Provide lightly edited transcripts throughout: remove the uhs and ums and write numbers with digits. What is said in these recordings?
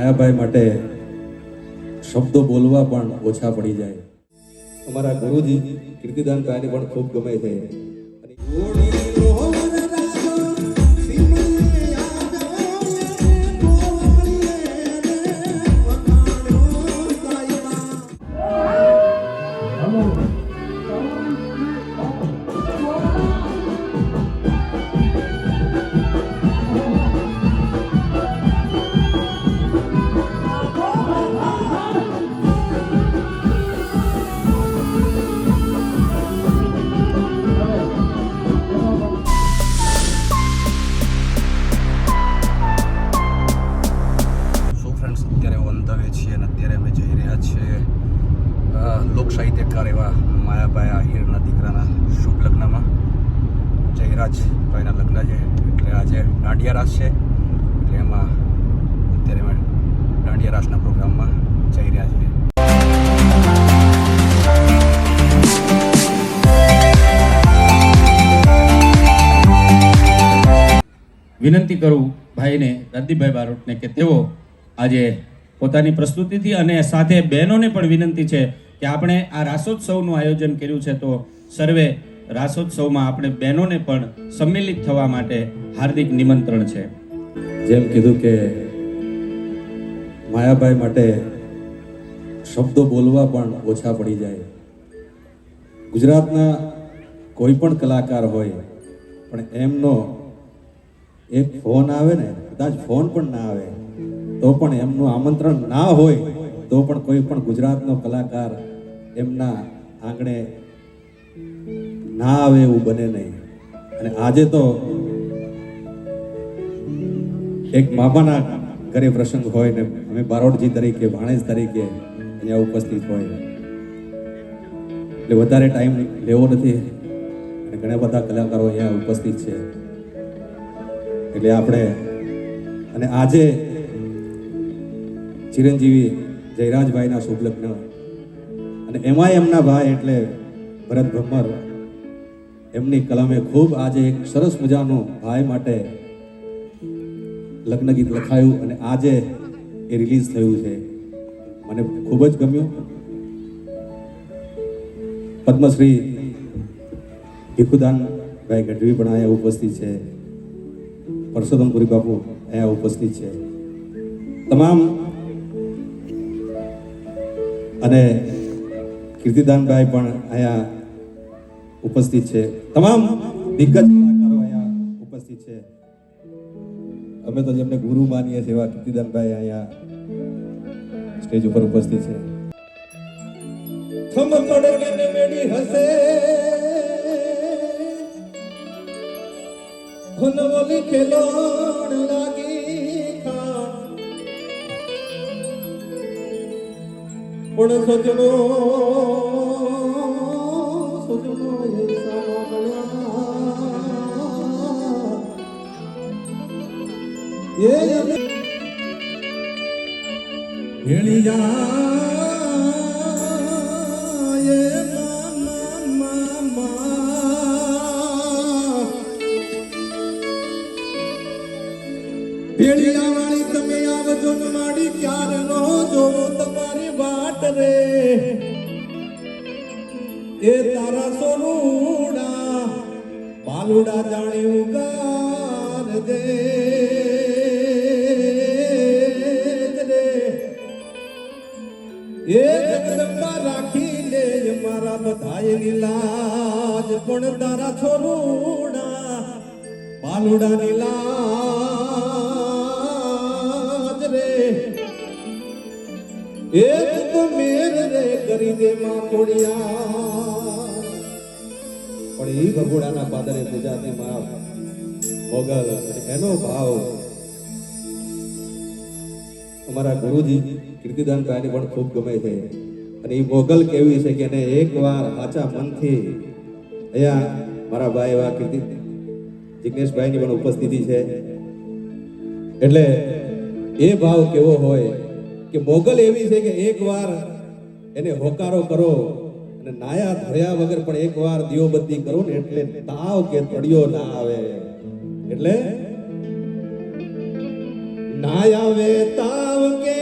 માયાભાઈ માટે શબ્દો બોલવા પણ ઓછા પડી જાય. અમારા ગુરુજી કીર્તિદાનભાઈને પણ ખૂબ ગમે છે. લોક સાહિત્યકાર એવા માયાભાઈ આહિરના દીકરાના શુભ લગ્નમાં જયરાજભાઈના લગ્ન છે, એટલે આજે દાંડિયા રાસ છે, એટલે એમાં અત્યારે અમે દાંડિયા રાસના પ્રોગ્રામમાં જઈ રહ્યા છીએ. વિનંતી કરું ભાઈને રદીપભાઈ બારોટને કે તેઓ આજે પોતાની પ્રસ્તુતિથી અને સાથે બહેનોને પણ વિનંતી છે કે આપણે આ રાસોત્સવનું આયોજન કર્યું છે, તો સર્વે રાસોત્સવમાં આપણે બહેનોને પણ સંમિલિત થવા માટે હાર્દિક નિમંત્રણ છે. જેમ કીધું કે માયાભાઈ માટે શબ્દો બોલવા પણ ઓછા પડી જાય. ગુજરાતના કોઈ પણ કલાકાર હોય પણ એમનો એક ફોન આવે ને, કદાચ ફોન પણ ના આવે તો પણ એમનું આમંત્રણ ના હોય તો પણ કોઈ પણ ગુજરાતનો કલાકાર એમના આંગણે ના આવે એવું બને નહીં. અને આજે તો એક મામાના ઘરે પ્રસંગ હોય ને અમે બારોટજી તરીકે, ભાણેજ તરીકે અહીંયા ઉપસ્થિત હોય એટલે વધારે ટાઈમ લેવો નથી અને ઘણા બધા કલાકારો અહીંયા ઉપસ્થિત છે. એટલે આપણે અને આજે ચિરંજીવી જયરાજભાઈના શુભ લગ્ન અને એમાંય એમના ભાઈ એટલે ભરત ભમ્મર, એમની કલમે ખૂબ આજે એક સરસ મજાનું ભાઈ માટે લગ્ન ગીત લખાયું અને આજે એ રિલીઝ થયું છે. મને ખૂબ જ ગમ્યું. પદ્મશ્રી ભીખુદાનભાઈ ગઢવી પણ અહીંયા ઉપસ્થિત છે, પરસોત્તમપુરી બાપુ અહીંયા ઉપસ્થિત છે, તમામ અને કીર્તિદાનભાઈ પણ અહીંયા ઉપસ્થિત છે, તમામ દિગ્ગજ કલાકારો અહીંયા ઉપસ્થિત છે. અમે તો જેમને ગુરુ માનીએ છીએ એવા કીર્તિદાનભાઈ અહીંયા સ્ટેજ ઉપર ઉપસ્થિત છે. થમ પડકે ને મેડી હસે હનવલી ખેલોડ લાગી ખા પણ સજનો સજનો એ ભેળિયા એ ભેળિયા વાળી તમે આવજો ને માડી ક્યાર નો જોવો તમારી વાટ રે એ તારા સોનુડા બાલુડા જાણી ઉગાર દે એ જગદંબા રાખી લે મારા બધાયની લાજ પણ તારા છોરુડા બાલુડાની લાજ રે એ તો મેર રે કરી દે માં કોડિયા. પણ એ ભગોડાના પાદરે પૂજાતી માં મોગલ એનો ભાવ અમારા ગુરુજી કીર્તિદાનભાઈને પણ ખૂબ ગમે છે. અને એ મોગલ કેવી છે કે એને એકવાર સાચા મનથી અહીંયા મારા ભાઈ એવા કીર્તિ જિગ્નેશભાઈની પણ ઉપસ્થિતિ છે, એટલે એ ભાવ કેવો હોય કે મોગલ એવી છે કે એકવાર એને હોકારો કરો અને નાયા ધોયા વગર પણ એકવાર દીવબત્તી કરો ને એટલે તાવ કે તળિયો ના આવે. એટલે ના આવે તાવ કે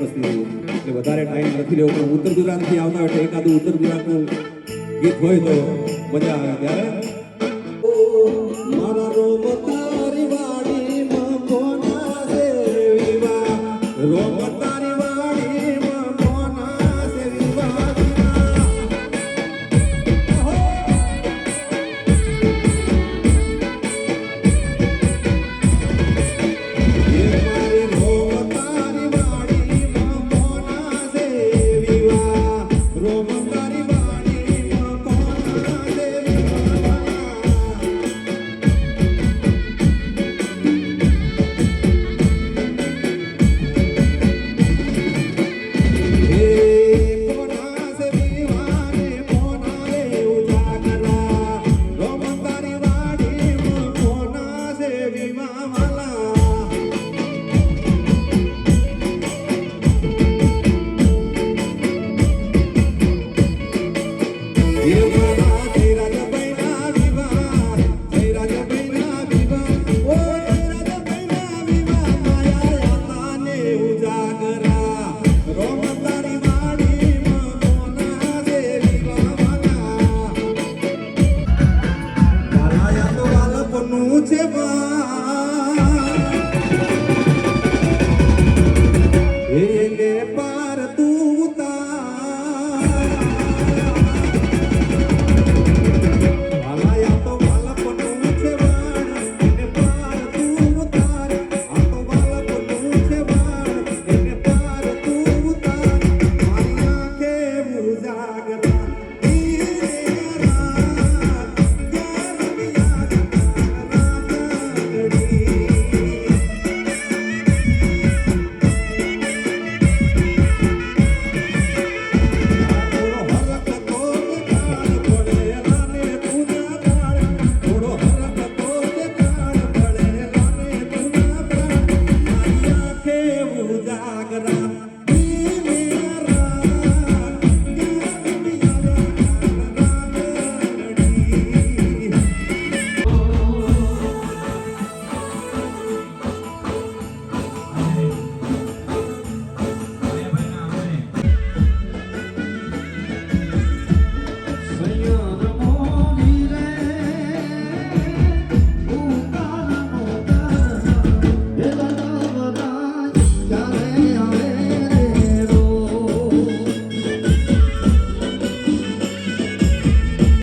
ઉપસ્થિત છે. એટલે વધારે ટાઈમ નથી લેવો, પણ ઉત્તર ગુજરાતથી આવતા હોય એટલે એકાદું ઉત્તર ગુજરાતનું ગીત હોય તો મજા આવે ત્યારે મારા રોમતા